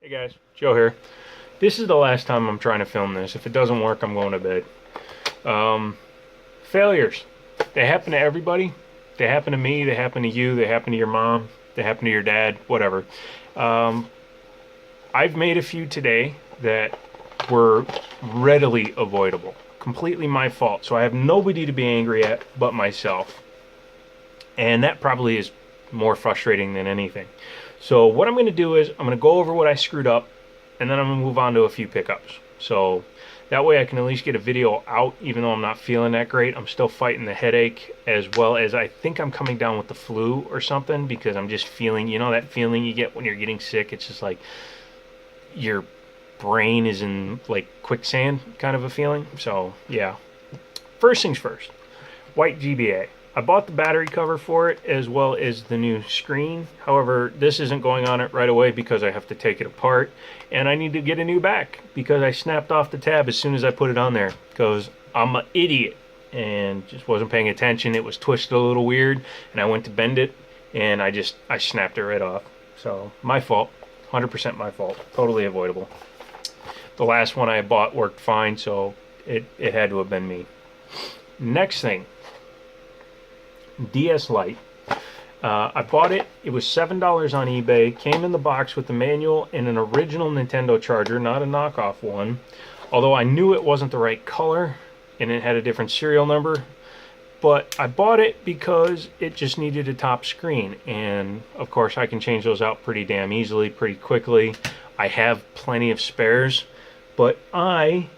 Hey guys, Joe here. This is the last time I'm trying to film this. If it doesn't work, I'm going to bed. Failures. They happen to everybody. They happen to me. They happen to you. They happen to your mom. They happen to your dad. Whatever. Um, I've made a few today that were readily avoidable. Completely my fault. So I have nobody to be angry at but myself. And that probably is more frustrating than anything. So what I'm going to do is I'm going to go over what I screwed up, and then I'm going to move on to a few pickups. So that way I can at least get a video out, even though I'm not feeling that great. I'm still fighting the headache, as well as I think I'm coming down with the flu or something, because I'm just feeling, you know, that feeling you get when you're getting sick. It's just like your brain is in like quicksand kind of a feeling. So yeah, first things first, white GBA. I bought the battery cover for it as well as the new screen. However, this isn't going on it right away because I have to take it apart, and I need to get a new back because I snapped off the tab as soon as I put it on there because I'm an idiot and just wasn't paying attention. It was twisted a little weird, and I went to bend it, and I snapped it right off. So my fault, 100% my fault, totally avoidable. The last one I bought worked fine, so it had to have been me. Next thing, DS Lite. I bought it. It was $7 on eBay. Came in the box with the manual and an original Nintendo charger, not a knockoff one. Although I knew it wasn't the right color and it had a different serial number. But I bought it because it just needed a top screen. And of course I can change those out pretty damn easily, pretty quickly. I have plenty of spares. But I,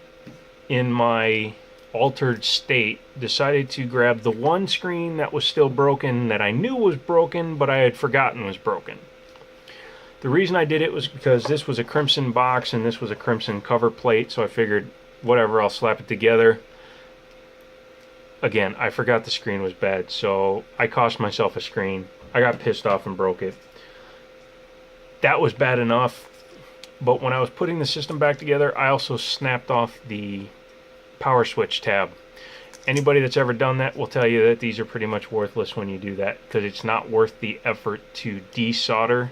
in my altered state, decided to grab the one screen that was still broken, that I knew was broken but I had forgotten was broken. The reason I did it was because this was a crimson box and this was a crimson cover plate, so I figured whatever, I'll slap it together. Again, I forgot the screen was bad, so I cost myself a screen. I got pissed off and broke it. That was bad enough, but when I was putting the system back together, I also snapped off the power switch tab. Anybody that's ever done that will tell you that these are pretty much worthless when you do that, because it's not worth the effort to desolder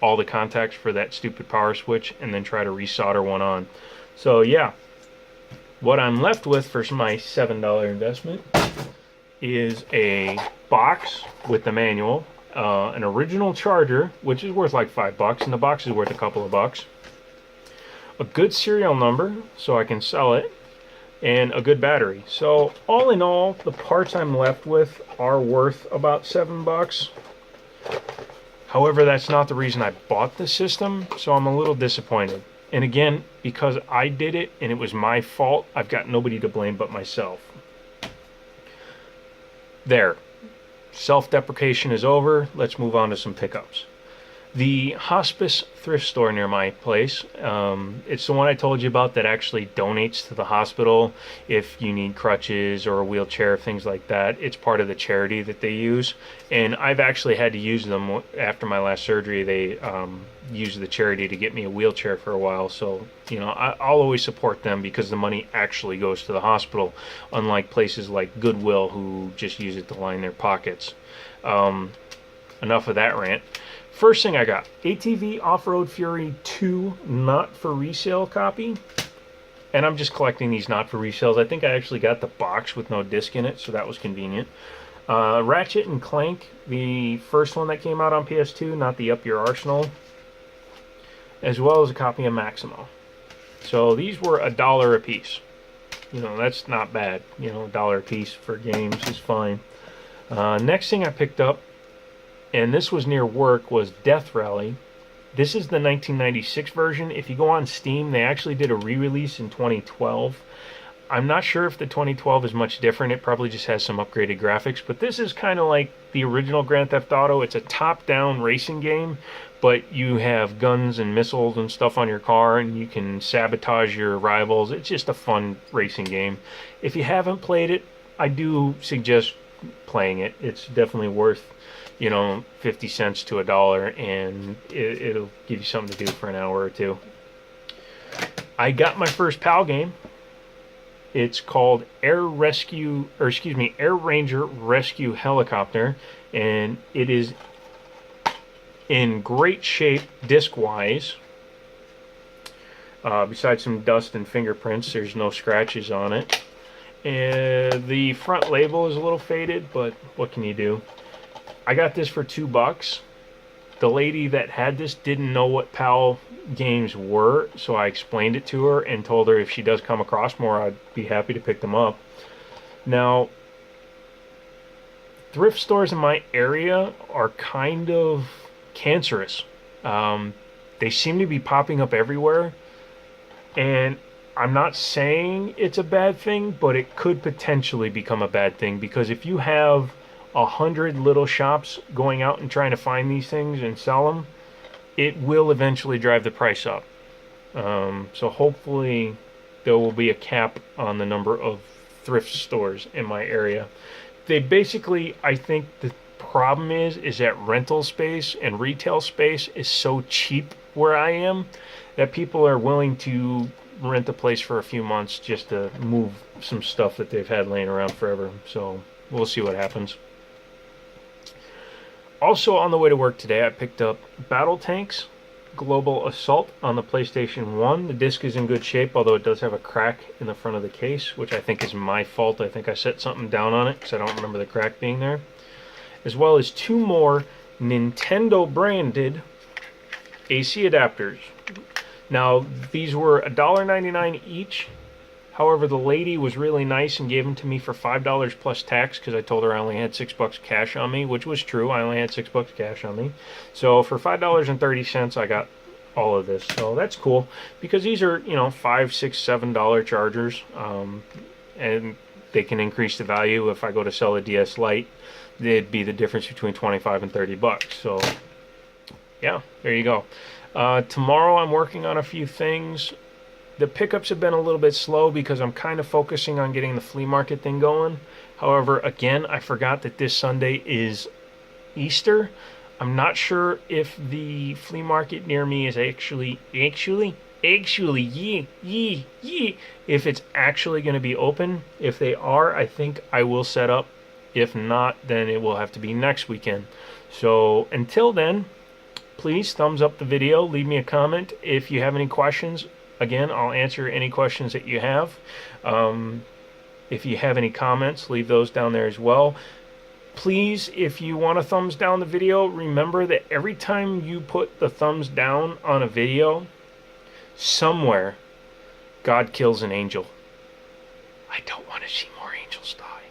all the contacts for that stupid power switch and then try to resolder one on. So yeah, what I'm left with for my $7 investment is a box with the manual, an original charger, which is worth like $5, and the box is worth a couple of bucks, a good serial number so I can sell it, and a good battery. So all in all, the parts I'm left with are worth about $7. However, that's not the reason I bought the system, so I'm a little disappointed. And again, because I did it and it was my fault, I've got nobody to blame but myself. There. Self-deprecation is over. Let's move on to some pickups. The Hospice thrift store near my place, it's the one I told you about that actually donates to the hospital if you need crutches or a wheelchair, things like that. It's part of the charity that they use, and I've actually had to use them after my last surgery. They used the charity to get me a wheelchair for a while, so you know, I'll always support them because the money actually goes to the hospital, unlike places like Goodwill who just use it to line their pockets. Enough of that rant. First thing I got, ATV Off-Road Fury 2 not for resale copy. And I'm just collecting these not for resales. I think I actually got the box with no disc in it, so that was convenient. Ratchet and Clank, the first one that came out on PS2, not the Up Your Arsenal, as well as a copy of Maximo. So these were $1 a piece. You know, that's not bad. You know, $1 a piece for games is fine. Next thing I picked up, and this was near work, was Death Rally. This is the 1996 version. If you go on Steam, they actually did a re-release in 2012. I'm not sure if the 2012 is much different. It probably just has some upgraded graphics, but this is kind of like the original Grand Theft Auto. It's a top-down racing game, but you have guns and missiles and stuff on your car, and you can sabotage your rivals. It's just a fun racing game. If you haven't played it, I do suggest playing it. It's definitely worth, you know, 50 cents to $1, and it'll give you something to do for an hour or two. I got my first PAL game. It's called Air Ranger Rescue Helicopter, and it is in great shape disc-wise. Besides some dust and fingerprints, there's no scratches on it. And the front label is a little faded, but what can you do? I got this for $2. The lady that had this didn't know what PAL games were, so I explained it to her and told her if she does come across more, I'd be happy to pick them up. Now, thrift stores in my area are kind of cancerous. They seem to be popping up everywhere, and I'm not saying it's a bad thing, but it could potentially become a bad thing, because if you have 100 little shops going out and trying to find these things and sell them, it will eventually drive the price up. So hopefully there will be a cap on the number of thrift stores in my area. They basically, I think the problem is that rental space and retail space is so cheap where I am that people are willing to rent a place for a few months just to move some stuff that they've had laying around forever. So we'll see what happens. Also on the way to work today, I picked up Battle Tanks Global Assault on the PlayStation 1. The disc is in good shape, although it does have a crack in the front of the case, which I think is my fault. I think I set something down on it because I don't remember the crack being there. As well as 2 more Nintendo branded AC adapters. Now, these were $1.99 each. However, the lady was really nice and gave them to me for $5 plus tax, because I told her I only had $6 cash on me, which was true. I only had $6 cash on me. So for $5.30, I got all of this. So that's cool, because these are, $5, $6, $7 chargers, and they can increase the value. If I go to sell a DS Lite, it'd be the difference between 25 and $30. So yeah, there you go. Tomorrow I'm working on a few things. The pickups have been a little bit slow because I'm kind of focusing on getting the flea market thing going. However, again, I forgot that this Sunday is Easter. I'm not sure if the flea market near me is actually, if it's actually going to be open. If they are, I think I will set up. If not, then it will have to be next weekend. So until then, please thumbs up the video. Leave me a comment if you have any questions. Again, I'll answer any questions that you have. If you have any comments, leave those down there as well. Please, if you want to thumbs down the video, remember that every time you put the thumbs down on a video, somewhere, God kills an angel. I don't want to see more angels die.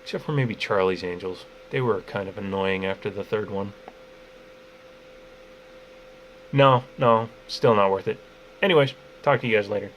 Except for maybe Charlie's Angels. They were kind of annoying after the 3rd one. No, still not worth it. Anyways, talk to you guys later.